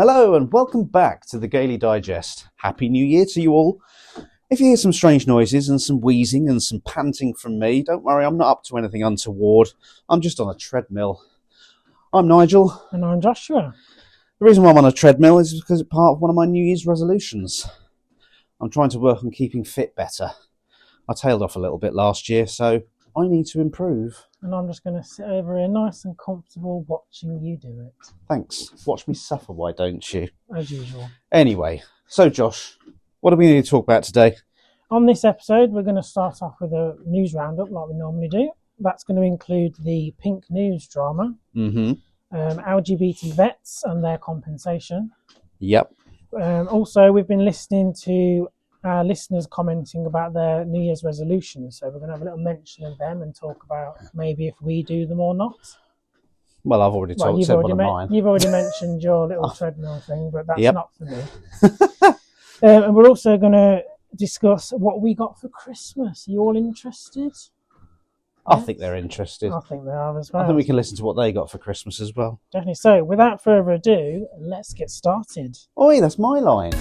Hello and welcome back to the Gaily Digest. Happy New Year to you all. If you hear some strange noises and some wheezing and some panting from me, don't worry, I'm not up to anything untoward. I'm just on a treadmill. I'm Nigel. And I'm Joshua. The reason why I'm on a treadmill is because it's part of one of my New Year's resolutions. I'm trying to work on keeping fit better. I tailed off a little bit last year, so I need to improve. And I'm just going to sit over here nice and comfortable watching you do it. Thanks. Watch me suffer, why don't you? As usual. Anyway, so Josh, what do we need to talk about today? On this episode, we're going to start off with a news roundup like we normally do. That's going to include the Pink News drama, LGBT vets and their compensation. Yep. Also, we've been listening to our listeners commenting about their New Year's resolutions. So we're going to have a little mention of them and talk about maybe if we do them or not. Well, I've already said one of mine. You've already mentioned your little treadmill thing, but that's not for me. And we're also going to discuss what we got for Christmas. Are you all interested? I think they're interested. I think they are as well. I think we can listen to what they got for Christmas as well. Definitely. So, without further ado, let's get started. Oi, that's my line.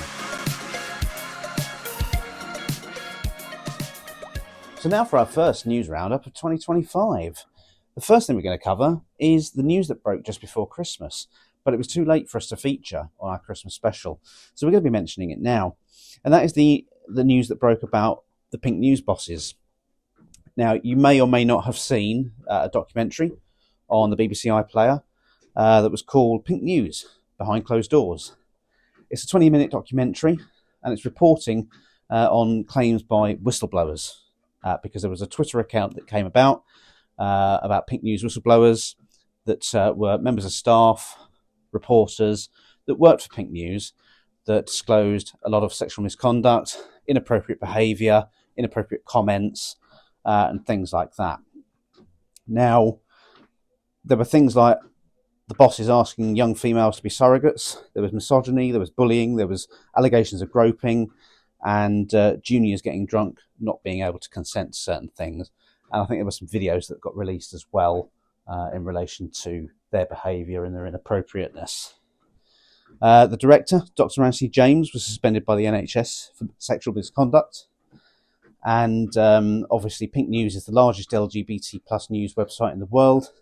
So now for our first news roundup of 2025. The first thing we're going to cover is the news that broke just before Christmas, but it was too late for us to feature on our Christmas special. So we're going to be mentioning it now. And that is the news that broke about the Pink News bosses. Now, you may or may not have seen a documentary on the BBC iPlayer that was called Pink News, Behind Closed Doors. It's a 20-minute documentary, and it's reporting on claims by whistleblowers. Because there was a Twitter account that came about Pink News whistleblowers that were members of staff, reporters that worked for Pink News that disclosed a lot of sexual misconduct, inappropriate behaviour, inappropriate comments, and things like that. Now, there were things like the bosses asking young females to be surrogates. There was misogyny, there was bullying, there was allegations of groping, and juniors getting drunk, not being able to consent to certain things. And I think there were some videos that got released as well in relation to their behaviour and their inappropriateness. The director, Dr. Nancy James, was suspended by the NHS for sexual misconduct. And obviously Pink News is the largest LGBT plus news website in the world.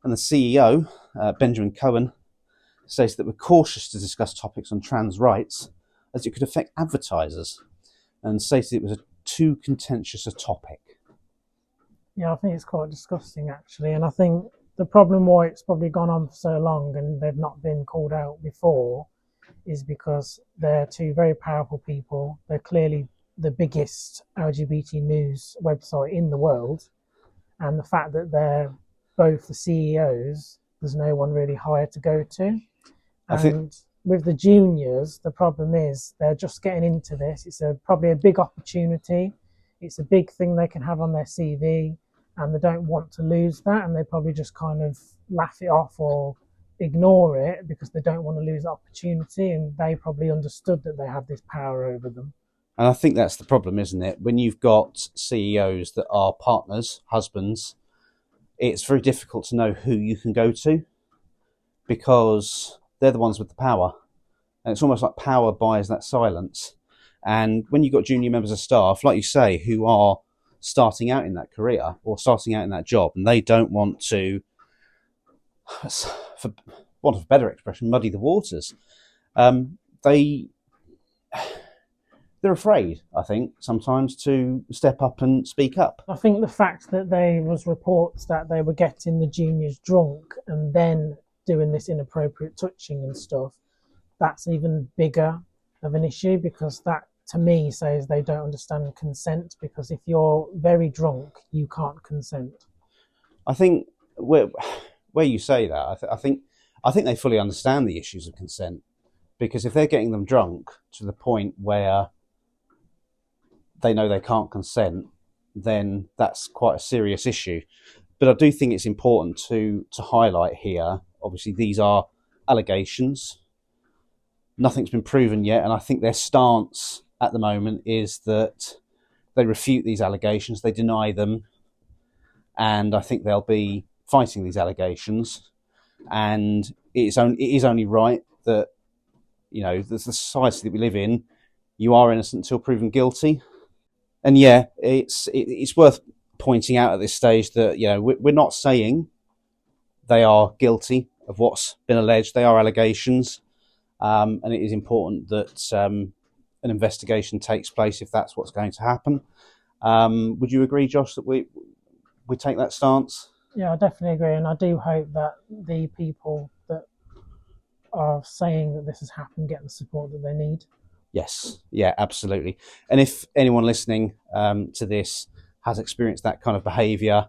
And the CEO, Benjamin Cohen, states that we're cautious to discuss topics on trans rights as it could affect advertisers, and stated it was too contentious a topic. Yeah, I think it's quite disgusting, actually. And I think the problem why it's probably gone on for so long and they've not been called out before is because they're two very powerful people. They're clearly the biggest LGBT news website in the world. And the fact that they're both the CEOs, there's no one really higher to go to. With the juniors, the problem is they're just getting into this. It's probably a big opportunity. It's a big thing they can have on their CV, and they don't want to lose that, and they probably just kind of laugh it off or ignore it because they don't want to lose the opportunity, and they probably understood that they have this power over them. And I think that's the problem, isn't it? When you've got CEOs that are partners, husbands, it's very difficult to know who you can go to because they're the ones with the power. And it's almost like power buys that silence. And when you've got junior members of staff, like you say, who are starting out in that career or starting out in that job, and they don't want to, for want of a better expression, muddy the waters, they're afraid, I think, sometimes to step up and speak up. I think the fact that there was reports that they were getting the juniors drunk and then doing this inappropriate touching and stuff, that's even bigger of an issue because that, to me, says they don't understand consent, because if you're very drunk, you can't consent. I think where you say that, I think they fully understand the issues of consent, because if they're getting them drunk to the point where they know they can't consent, then that's quite a serious issue. But I do think it's important to highlight here, obviously these are allegations. Nothing's been proven yet, and I think their stance at the moment is that they refute these allegations, they deny them, and I think they'll be fighting these allegations. And it is only right that the society that we live in, you are innocent until proven guilty. And yeah, it's worth pointing out at this stage that we're not saying they are guilty of what's been alleged. They are allegations, and it is important that an investigation takes place if that's what's going to happen. Would you agree, Josh, that we take that stance? Yeah, I definitely agree, and I do hope that the people that are saying that this has happened get the support that they need. Yes, yeah, absolutely. And if anyone listening to this has experienced that kind of behaviour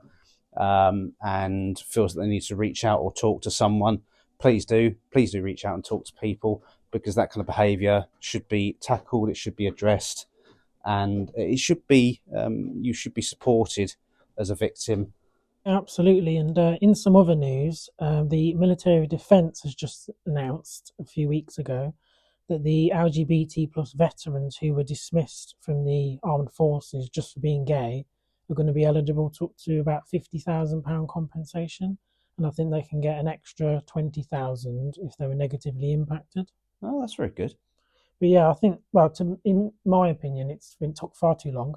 and feels that they need to reach out or talk to someone, please do reach out and talk to people, because that kind of behaviour should be tackled, it should be addressed, and it should be you should be supported as a victim. Absolutely, and in some other news, the military of defence has just announced a few weeks ago that the LGBT plus veterans who were dismissed from the armed forces just for being gay are going to be eligible to up to about £50,000 compensation, and I think they can get an extra 20,000 if they were negatively impacted. Oh, that's very good. But yeah, I think, well, in my opinion, it's been took far too long.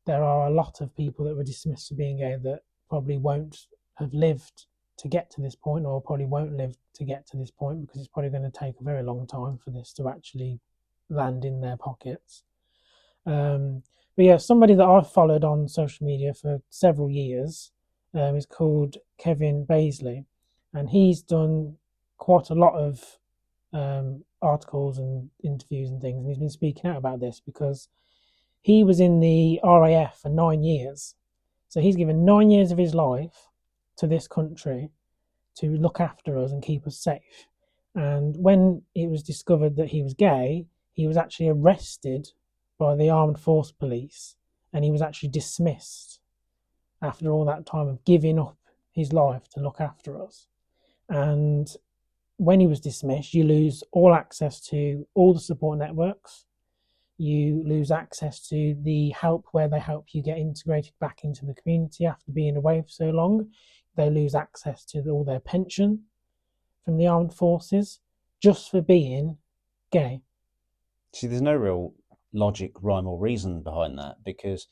There are a lot of people that were dismissed for being gay that probably won't have lived to get to this point, or probably won't live to get to this point, because it's probably going to take a very long time for this to actually land in their pockets. But yeah, somebody that I've followed on social media for several years is called Kevin Baisley, and he's done quite a lot of articles and interviews and things, and he's been speaking out about this because he was in the RAF for 9 years. So he's given 9 years of his life to this country to look after us and keep us safe. And when it was discovered that he was gay, he was actually arrested by the armed force police, and he was actually dismissed after all that time of giving up his life to look after us. And when he was dismissed, you lose all access to all the support networks. You lose access to the help where they help you get integrated back into the community after being away for so long. They lose access to all their pension from the armed forces just for being gay. See, there's no real logic, rhyme or reason behind that, because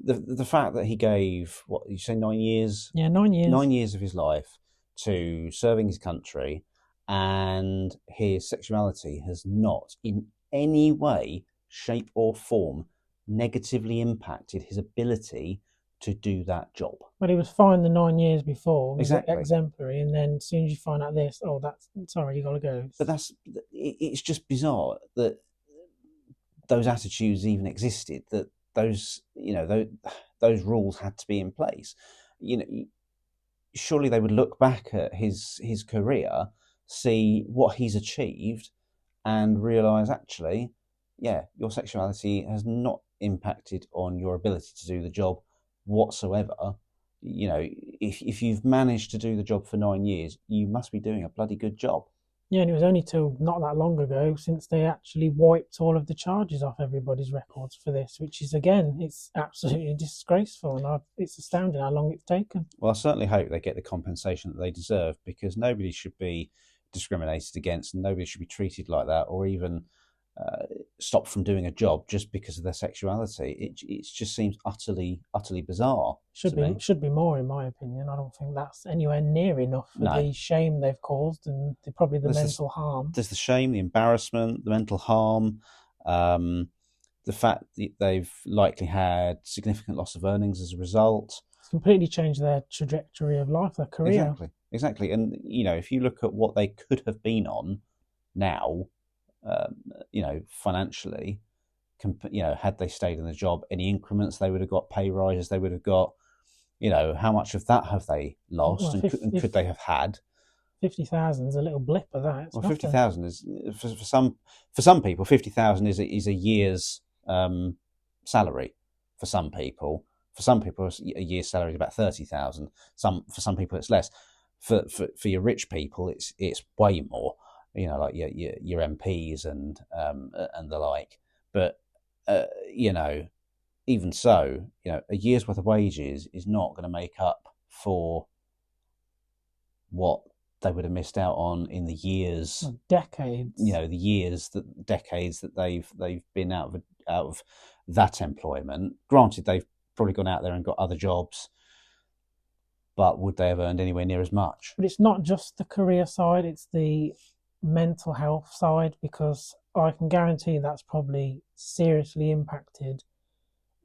the fact that he gave, what you say, 9 years? Yeah, 9 years. 9 years of his life to serving his country, and his sexuality has not in any way, shape or form negatively impacted his ability to do that job. But he was fine the 9 years before. Exactly. Exemplary, and then as soon as you find out this, that's sorry, you got to go. But it's just bizarre that those attitudes even existed, that those rules had to be in place. Surely they would look back at his career, see what he's achieved, and realise, actually, yeah, your sexuality has not impacted on your ability to do the job whatsoever. If you've managed to do the job for 9 years, you must be doing a bloody good job. Yeah, and it was only till not that long ago since they actually wiped all of the charges off everybody's records for this, which is, again, it's absolutely disgraceful, and it's astounding how long it's taken. Well, I certainly hope they get the compensation that they deserve, because nobody should be discriminated against, and nobody should be treated like that, or even stopped from doing a job just because of their sexuality. It just seems utterly bizarre. Should be more, in my opinion. I don't think that's anywhere near enough for the shame they've caused, and probably the mental harm. There's the shame, the embarrassment, the mental harm, the fact that they've likely had significant loss of earnings as a result. It's completely changed their trajectory of life, their career. Exactly. And if you look at what they could have been on now, financially, had they stayed in the job, any increments they would have got, pay rises they would have got, how much of that have they lost, and could they have had? 50,000 is a little blip of that. Well, 50,000 is for some people. 50,000 is a year's salary for some people. For some people, a year's salary is about 30,000. For some people, it's less. For your rich people, it's way more. Like your MPs and the like. But even so, a year's worth of wages is not going to make up for what they would have missed out on in the years, decades. The decades that they've been out of that employment. Granted, they've probably gone out there and got other jobs, but would they have earned anywhere near as much? But it's not just the career side; it's the mental health side, because I can guarantee that's probably seriously impacted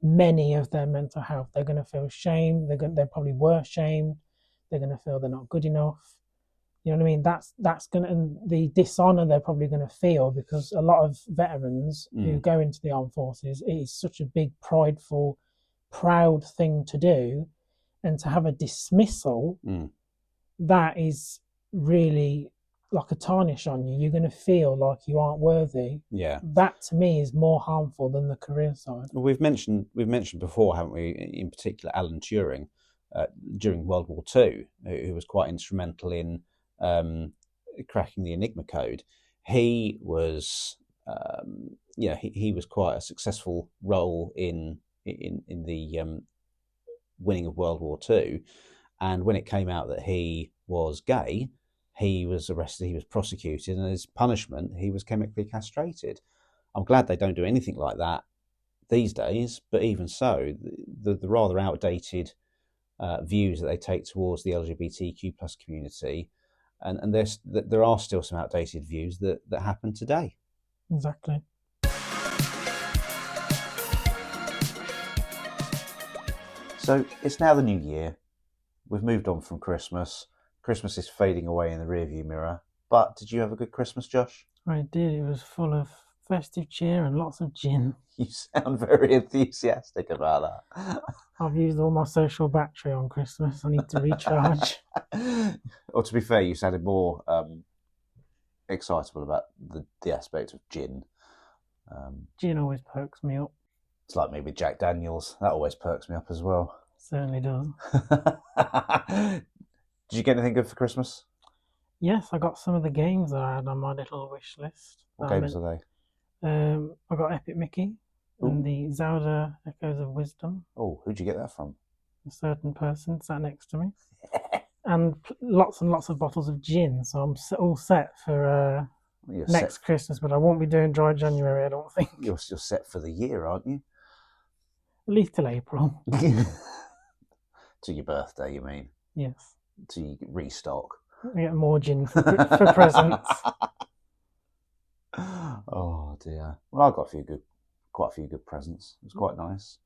many of their mental health. They're going to feel shame. They probably were shamed. They're going to feel they're not good enough. You know what I mean? That's going to, and the dishonor they're probably going to feel, because a lot of veterans who go into the armed forces, it is such a big, prideful, proud thing to do, and to have a dismissal, that is really like a tarnish on you. You're going to feel like you aren't worthy. Yeah. That to me is more harmful than the career side. Well, we've mentioned before, haven't we? In particular, Alan Turing during World War II, who was quite instrumental in cracking the Enigma code. He was, he was quite a successful role in the winning of World War II. And when it came out that he was gay, he was arrested, he was prosecuted, and as punishment, he was chemically castrated. I'm glad they don't do anything like that these days, but even so, the rather outdated views that they take towards the LGBTQ plus community, and there are still some outdated views that happen today. Exactly. So it's now the new year. We've moved on from Christmas. Christmas is fading away in the rearview mirror. But did you have a good Christmas, Josh? I did. It was full of festive cheer and lots of gin. You sound very enthusiastic about that. I've used all my social battery on Christmas. I need to recharge. Or to be fair, you sounded more excitable about the aspect of gin. Gin always perks me up. It's like me with Jack Daniels. That always perks me up as well. Certainly does. Did you get anything good for Christmas? Yes, I got some of the games that I had on my little wish list. What games are they? I got Epic Mickey and the Zelda Echoes of Wisdom. Oh, who'd you get that from? A certain person sat next to me. And lots of bottles of gin. So I'm all set for next Christmas, but I won't be doing dry January, I don't think. You're set for the year, aren't you? At least till April. To your birthday, you mean? Yes. To you restock. I get more gin for presents. Oh dear. Well, I got quite a few good presents. It was quite nice.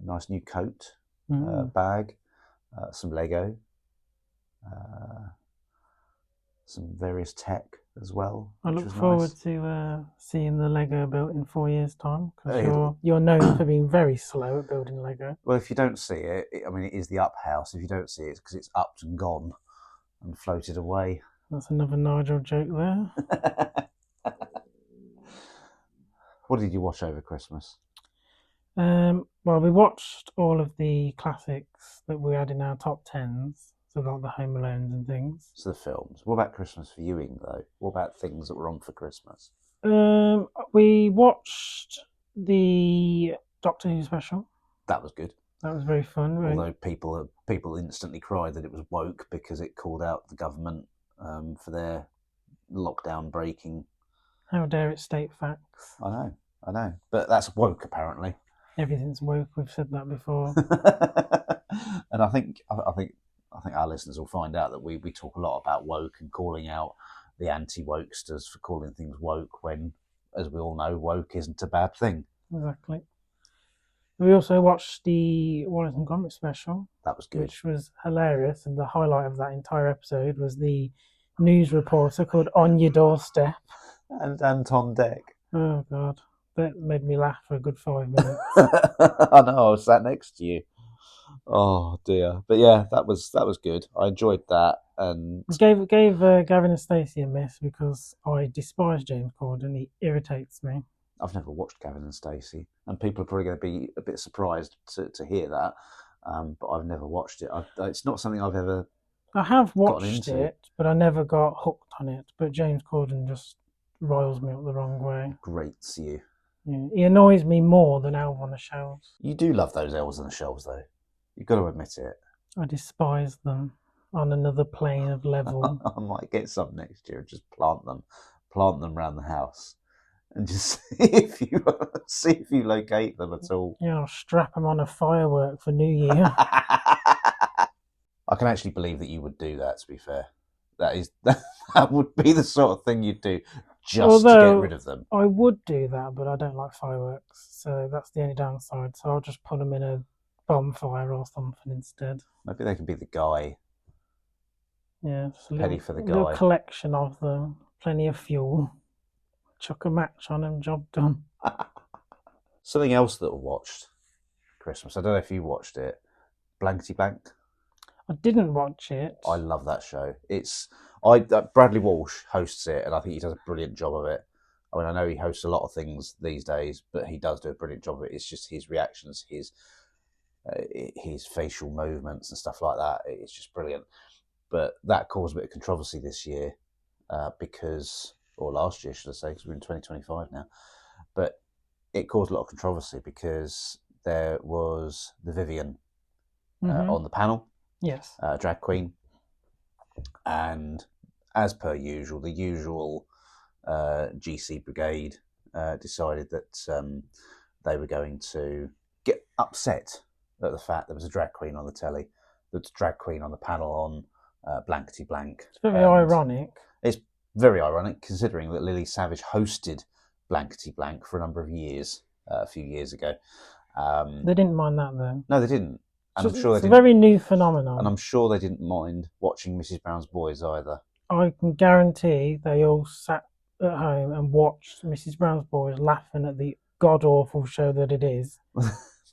Nice new coat, bag, some Lego, some various tech as well. I look forward to seeing the Lego built in 4 years' time, because you're known for being very slow at building Lego. Well, if you don't see it, it is the up house. If you don't see it, it's because it's upped and gone and floated away. That's another Nigel joke there. What did you watch over Christmas? Well, we watched all of the classics that we had in our top tens. So like the Home Alones and things. So the films. What about Christmas viewing though? What about things that were on for Christmas? We watched the Doctor Who special. That was good. That was very fun. Right? Although people instantly cried that it was woke because it called out the government for their lockdown breaking. How dare it state facts? I know. But that's woke apparently. Everything's woke. We've said that before. And I think our listeners will find out that we talk a lot about woke and calling out the anti-wokesters for calling things woke when, as we all know, woke isn't a bad thing. Exactly. We also watched the Wallace and Gromit special. That was good. Which was hilarious, and the highlight of that entire episode was the news reporter called On Your Doorstep. And Anton Deck. Oh, God. That made me laugh for a good 5 minutes. I know, I was sat next to you. Oh dear, but yeah, that was good. I enjoyed that, and gave Gavin and Stacey a miss because I despise James Corden. He irritates me. I've never watched Gavin and Stacey, and people are probably going to be a bit surprised to hear that. But I've never watched it. It's not something I've ever. I have watched it, but I never got hooked on it. But James Corden just riles me up the wrong way. Grates you. Yeah, he annoys me more than Elf on the Shelves. You do love those elves on the shelves, though. You've got to admit it. I despise them. on another plane of level. I might get some next year and just plant them around the house, and just see if you locate them at all. Yeah, I'll strap them on a firework for New Year. I can actually believe that you would do that. To be fair, that would be the sort of thing you'd do just to get rid of them. I would do that, but I don't like fireworks, so that's the only downside. So I'll just put them in a bonfire or something instead. Maybe they can be the guy. Yeah, just Penny for the guy. A little collection of them, plenty of fuel. Chuck a match on them, job done. Something else that I watched Christmas. I don't know if you watched it. Blankety Blank. I didn't watch it. I love that show. Bradley Walsh hosts it, and I think he does a brilliant job of it. I mean, I know he hosts a lot of things these days, but he does do a brilliant job of it. It's just his reactions, his facial movements and stuff like that. It's just brilliant. But that caused a bit of controversy this year or last year, should I say, because we're in 2025 now. But it caused a lot of controversy because there was the Vivian on the panel. Yes. Drag queen. And as per usual, the usual GC brigade decided that they were going to get upset at the fact there was a drag queen on the telly, there was a drag queen on the panel on Blankety Blank. It's very ironic. It's very ironic considering that Lily Savage hosted Blankety Blank for a number of years, a few years ago. They didn't mind that though. No, they didn't. And I'm sure it's a very new phenomenon. And I'm sure they didn't mind watching Mrs. Brown's Boys either. I can guarantee they all sat at home and watched Mrs. Brown's Boys laughing at the god-awful show that it is.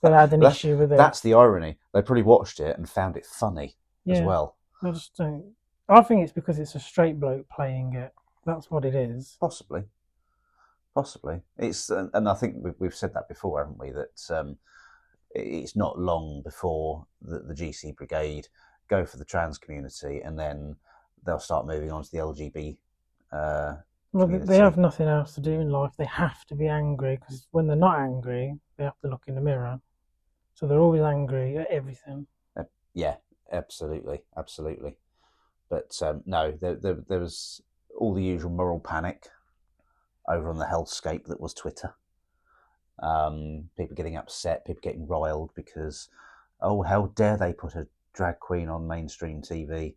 They had an issue with it. That's the irony. They probably watched it and found it funny as well. I just don't. I think it's because it's a straight bloke playing it. That's what it is. Possibly. It's, and I think we've said that before, haven't we? That it's not long before the GC brigade go for the trans community, and then they'll start moving on to the LGBT. Well, they have nothing else to do in life. They have to be angry, because when they're not angry, they have to look in the mirror. So they're always angry at everything. Yeah, absolutely. But no, there was all the usual moral panic over on the hellscape that was Twitter. People getting upset, people getting riled because, oh, how dare they put a drag queen on mainstream TV?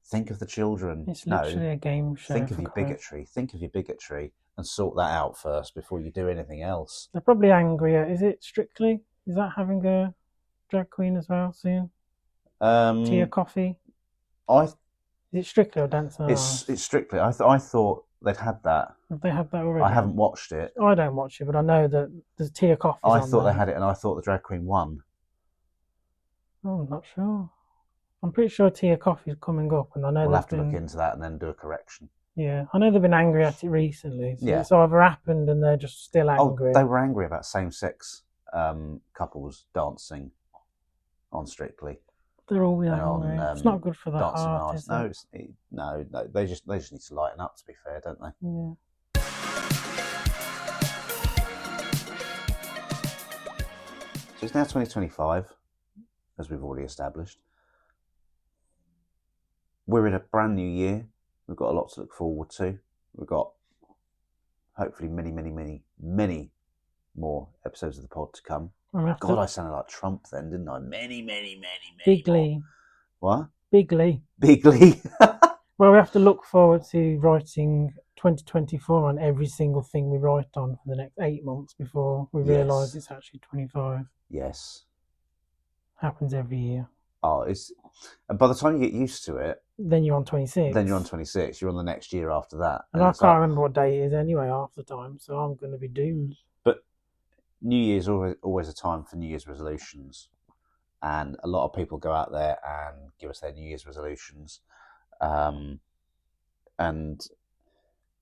Think of the children. It's literally a game show. Think of your bigotry and sort that out first before you do anything else. They're probably angry at, is it Strictly? Is that having a drag queen as well soon? Tia Coffee? Is it Strictly or Dancing on Ice? It's Strictly. I thought they'd had that. Have they had that already? I haven't watched it. I don't watch it, but I know that there's Tia Coffee. I thought they had it, and I thought the drag queen won. Oh, I'm not sure. I'm pretty sure Tia Coffee's coming up, and I know we'll have to look into that and then do a correction. Yeah, I know they've been angry at it recently. So it's either happened and they're just still angry. Oh, they were angry about same-sex couples dancing on Strictly. They're all angry. It's not good for the heart, is it? No. They just need to lighten up. To be fair, don't they? Yeah. So it's now 2025, as we've already established. We're in a brand new year. We've got a lot to look forward to. We've got hopefully many more episodes of the pod to come. God, I sounded like Trump then, didn't I? Many. Bigly. What? Bigly. Well, we have to look forward to writing 2024 on every single thing we write on for the next 8 months before we realise it's actually 25. Yes. Happens every year. Oh, and by the time you get used to it, then you're on 26. You're on the next year after that. And I can't remember what day it is anyway half the time, so I'm going to be doomed. But New Year's always a time for New Year's resolutions. And a lot of people go out there and give us their New Year's resolutions. And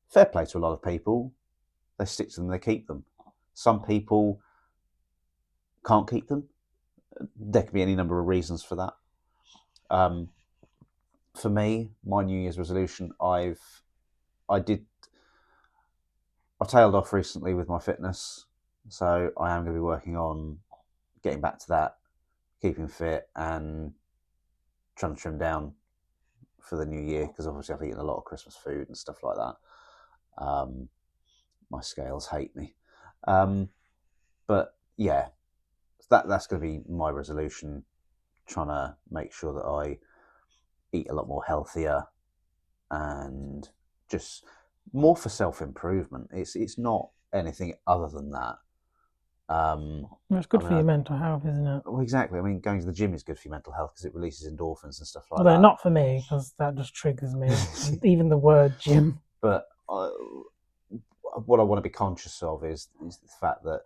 fair play to a lot of people. They stick to them, they keep them. Some people can't keep them. There can be any number of reasons for that. For me, my New Year's resolution, I've tailed off recently with my fitness, so I am going to be working on getting back to that, keeping fit, and trying to trim down for the new year, because obviously I've eaten a lot of Christmas food and stuff like that. My scales hate me. But yeah, that's going to be my resolution, trying to make sure that I eat a lot more healthier and just more for self-improvement. It's not anything other than that. It's good for your mental health, isn't it? Well, exactly. I mean, going to the gym is good for your mental health because it releases endorphins and stuff like Although that. not for me, because that just triggers me. Even the word gym. But what I want to be conscious of is the fact that,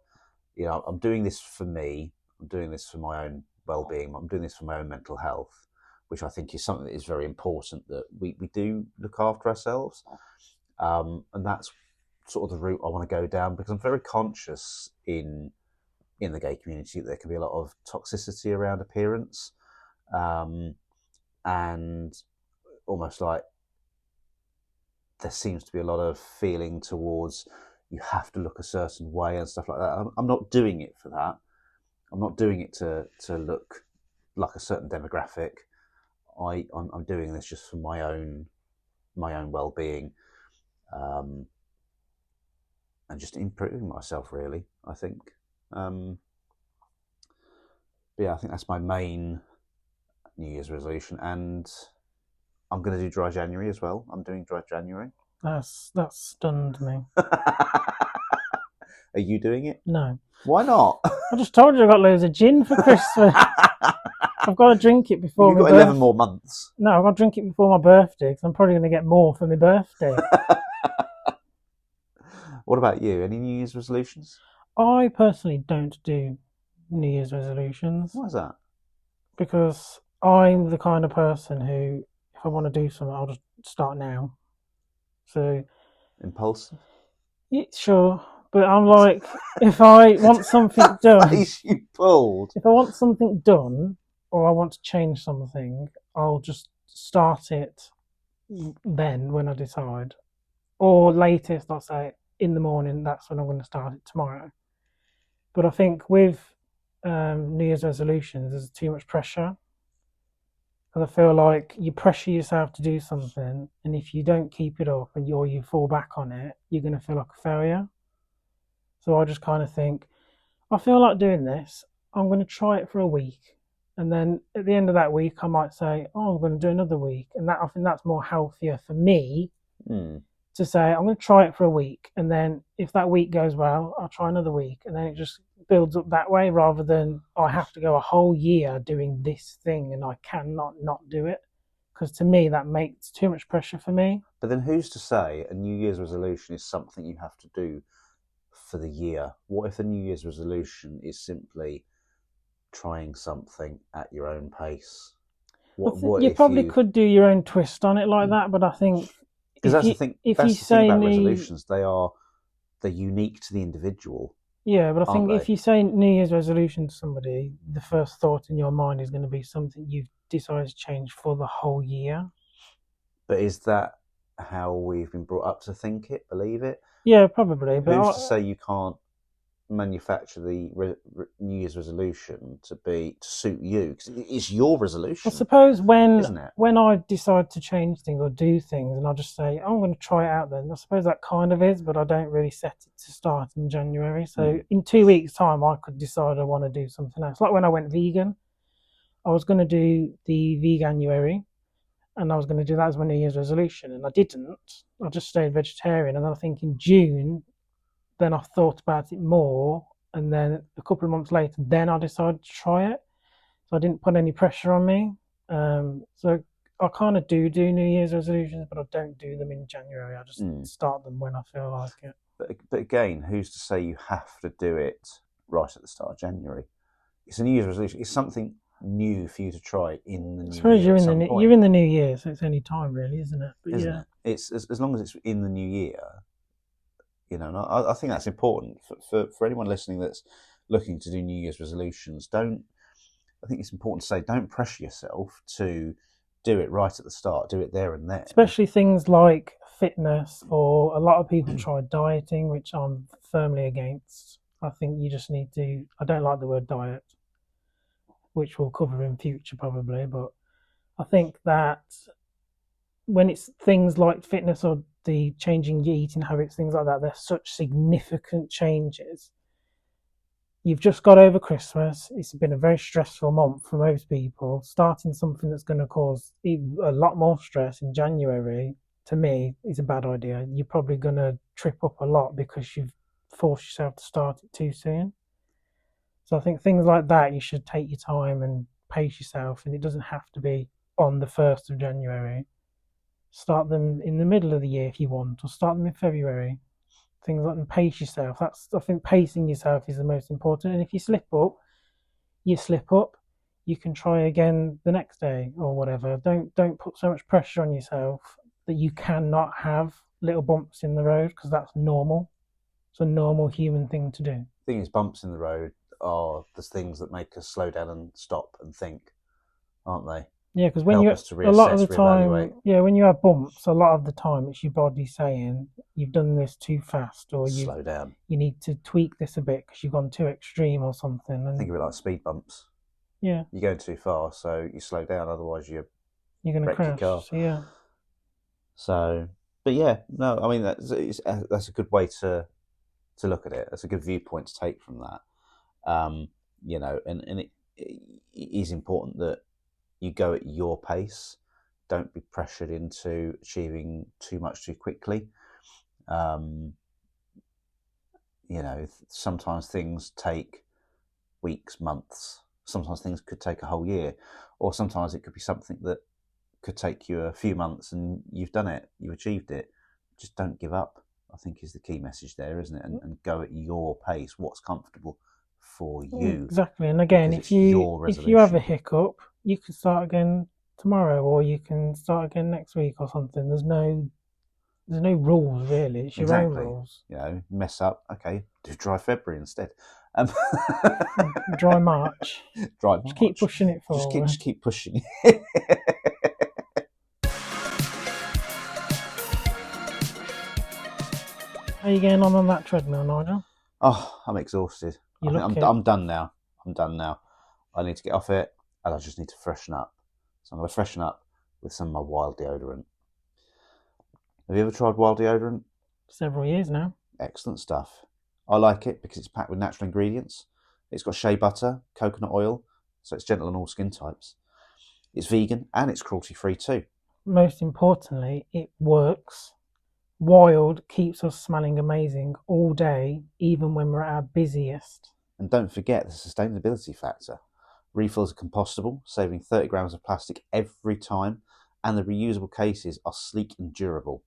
you know, I'm doing this for me. I'm doing this for my own well-being. I'm doing this for my own mental health, which I think is something that is very important, that we do look after ourselves. And that's sort of the route I want to go down, because I'm very conscious in the gay community that there can be a lot of toxicity around appearance, and almost like there seems to be a lot of feeling towards you have to look a certain way and stuff like that. I'm not doing it for that. I'm not doing it to look like a certain demographic. I'm doing this just for my own well-being, and just improving myself, really, I think. Yeah, I think that's my main New Year's resolution, and I'm going to do dry January as well. I'm doing dry January. That stunned me. Are you doing it? No. Why not? I just told you I got loads of gin for Christmas. I've got to drink it before You've got 11 more months. No, I've got to drink it before my birthday, because I'm probably going to get more for my birthday. What about you? Any New Year's resolutions? I personally don't do New Year's resolutions. Why is that? Because I'm the kind of person who, if I want to do something, I'll just start now. So impulsive? Yeah, sure. But I'm like, if I want something done, face you pulled. If I want something done, or I want to change something, I'll just start it then when I decide. Or latest, I'll say in the morning, that's when I'm going to start it tomorrow. But I think with New Year's resolutions, there's too much pressure. Because I feel like you pressure yourself to do something, and if you don't keep it up and you fall back on it, you're going to feel like a failure. So I just kind of think, I feel like doing this, I'm going to try it for a week. And then at the end of that week, I might say, oh, I'm going to do another week. And that, I think that's more healthier for me to say, I'm going to try it for a week. And then if that week goes well, I'll try another week. And then it just builds up that way, rather than I have to go a whole year doing this thing and I cannot not do it. Because to me, that makes too much pressure for me. But then who's to say a New Year's resolution is something you have to do for the year? What if the New Year's resolution is simply trying something at your own pace? You probably could do your own twist on it like that, but I think because that's the thing. If that's the thing about resolutions, they're unique to the individual. Yeah, but I think if you say New Year's resolution to somebody, the first thought in your mind is going to be something you've decided to change for the whole year. But is that how we've been brought up to think it, believe it? Yeah, probably. But who's to say you can't manufacture the New Year's resolution to suit you? Because it's your resolution. I suppose when I decide to change things or do things, and I just say, oh, I'm going to try it out then, I suppose that kind of is, but I don't really set it to start in January. So in 2 weeks' time, I could decide I want to do something else. Like when I went vegan, I was going to do the Veganuary, and I was going to do that as my New Year's resolution, and I didn't. I just stayed vegetarian, and then I think in June, then I thought about it more, and then a couple of months later, then I decided to try it. So I didn't put any pressure on me. So I kind of do New Year's resolutions, but I don't do them in January. I just start them when I feel like it. But again, who's to say you have to do it right at the start of January? It's a New Year's resolution. It's something new for you to try in the new year. I suppose you're in the new year, so it's any time really, isn't it? But isn't it? It's as long as it's in the new year. You know, and I think that's important for anyone listening that's looking to do New Year's resolutions. I think it's important to say, don't pressure yourself to do it right at the start. Do it there and then. Especially things like fitness, or a lot of people try dieting, which I'm firmly against. I think you just need to. I don't like the word diet, which we'll cover in future probably, but I think that when it's things like fitness or the changing your eating habits, things like that, they're such significant changes. You've just got over Christmas. It's been a very stressful month for most people. Starting something that's going to cause a lot more stress in January, to me, is a bad idea. You're probably going to trip up a lot because you've forced yourself to start it too soon. So I think things like that, you should take your time and pace yourself, and it doesn't have to be on the 1st of January. Start them in the middle of the year if you want, or start them in February. Things like, and pace yourself. I think pacing yourself is the most important. And if you slip up, you slip up. You can try again the next day or whatever. Don't put so much pressure on yourself that you cannot have little bumps in the road, because that's normal. It's a normal human thing to do. The thing is, bumps in the road are the things that make us slow down and stop and think, aren't they? Yeah, because when you a lot of the time, reevaluate. when you have bumps, a lot of the time it's your body saying you've done this too fast, or you slow down. You need to tweak this a bit because you've gone too extreme or something. And think of it like speed bumps. Yeah, you're going too far, so you slow down. Otherwise, you're going to crash. Your car. So, yeah. So, but yeah, no, I mean that's a good way to look at it. That's a good viewpoint to take from that. You know, and it is important that you go at your pace. Don't be pressured into achieving too much too quickly. You know, sometimes things take weeks, months. Sometimes things could take a whole year, or sometimes it could be something that could take you a few months and you've done it, you've achieved it. Just don't give up, I think, is the key message there, isn't it? And go at your pace, what's comfortable for you. Exactly. And again, if you have a hiccup, you can start again tomorrow, or you can start again next week or something. There's no rules, really. It's your own rules. You know, mess up, okay, do dry February instead. Dry March. Dry March. Just keep pushing it forward. Just keep pushing it. How are you getting on that treadmill, Nigel? Oh, I'm exhausted. I'm done now. I need to get off it, and I just need to freshen up. So I'm going to freshen up with some of my wild deodorant. Have you ever tried wild deodorant? Several years now. Excellent stuff. I like it because it's packed with natural ingredients. It's got shea butter, coconut oil, so it's gentle on all skin types. It's vegan and it's cruelty-free too. Most importantly, it works. Wild keeps us smelling amazing all day, even when we're at our busiest. And don't forget the sustainability factor. Refills are compostable, saving 30 grams of plastic every time, and the reusable cases are sleek and durable.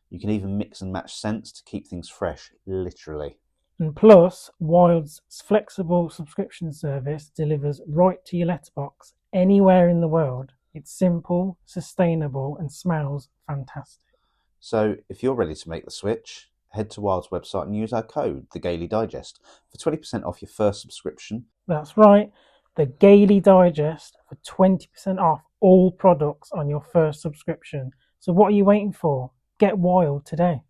You can even mix and match scents to keep things fresh, literally. And plus, Wild's flexible subscription service delivers right to your letterbox anywhere in the world. It's simple, sustainable, and smells fantastic. So if you're ready to make the switch, head to Wild's website and use our code, The Gaily Digest, for 20% off your first subscription. That's right, The Gaily Digest for 20% off all products on your first subscription. So what are you waiting for? Get Wild today.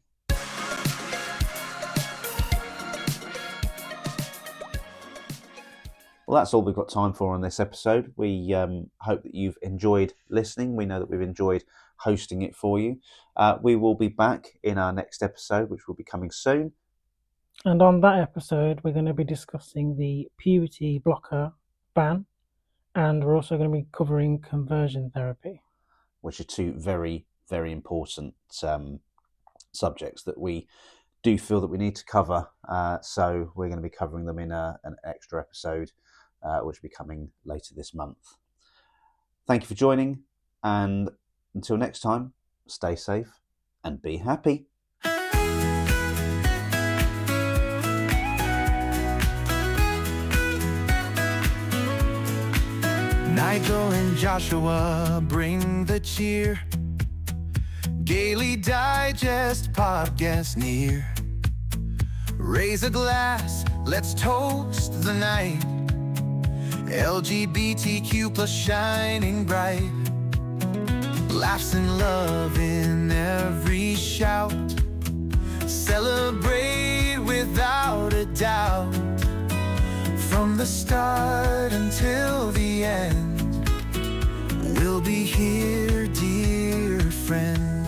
Well, that's all we've got time for on this episode. We hope that you've enjoyed listening. We know that we've enjoyed hosting it for you. We will be back in our next episode, which will be coming soon. And on that episode, we're going to be discussing the puberty blocker ban, and we're also going to be covering conversion therapy, which are two very, very important subjects that we do feel that we need to cover. So we're going to be covering them in an extra episode, which will be coming later this month. Thank you for joining, and until next time, stay safe and be happy. Nigel and Joshua bring the cheer. Gaily Digest podcast near. Raise a glass, let's toast the night. LGBTQ plus shining bright. Laughs and love in every shout. Celebrate without a doubt. From the start until the end, we'll be here, dear friends. friend.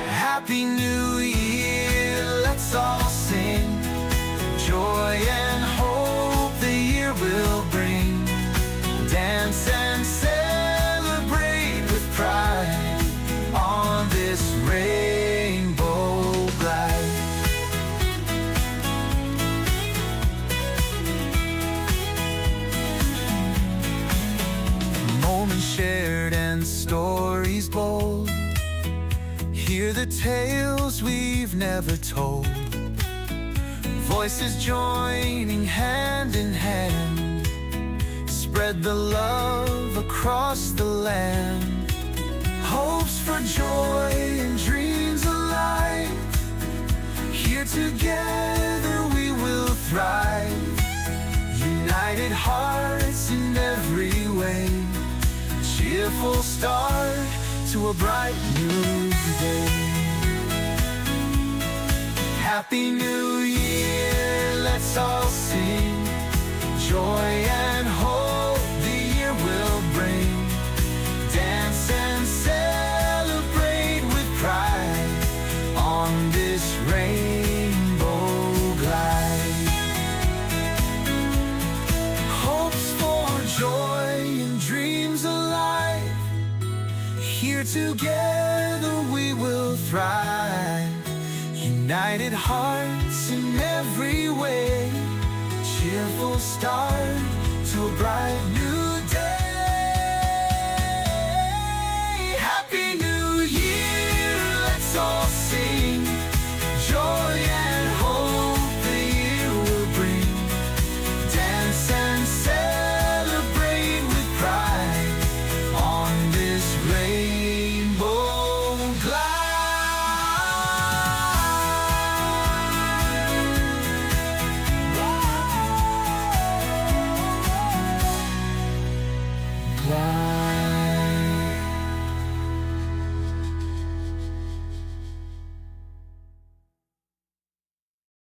Happy New Year, let's all sing. Joy and hope the year will bring. Dance and celebrate with pride on this rainbow glide. Moments shared and stories bold. Hear the tales we've never told. Voices joining hand in hand. Spread the love across the land. Hopes for joy and dreams alive. Here together we will thrive. United hearts in every way. Cheerful start to a bright new day. Happy New Year, let's all sing. Joy and hope the year will bring. Dance and celebrate with pride on this rainbow glide. Hopes for joy and dreams alive. Here together we will thrive. United hearts in every way. Cheerful start to a bright new day. Happy New Year, let's all sing. Joy and hope the year will bring. Dance and celebrate with pride on this rainbow glide. Glide.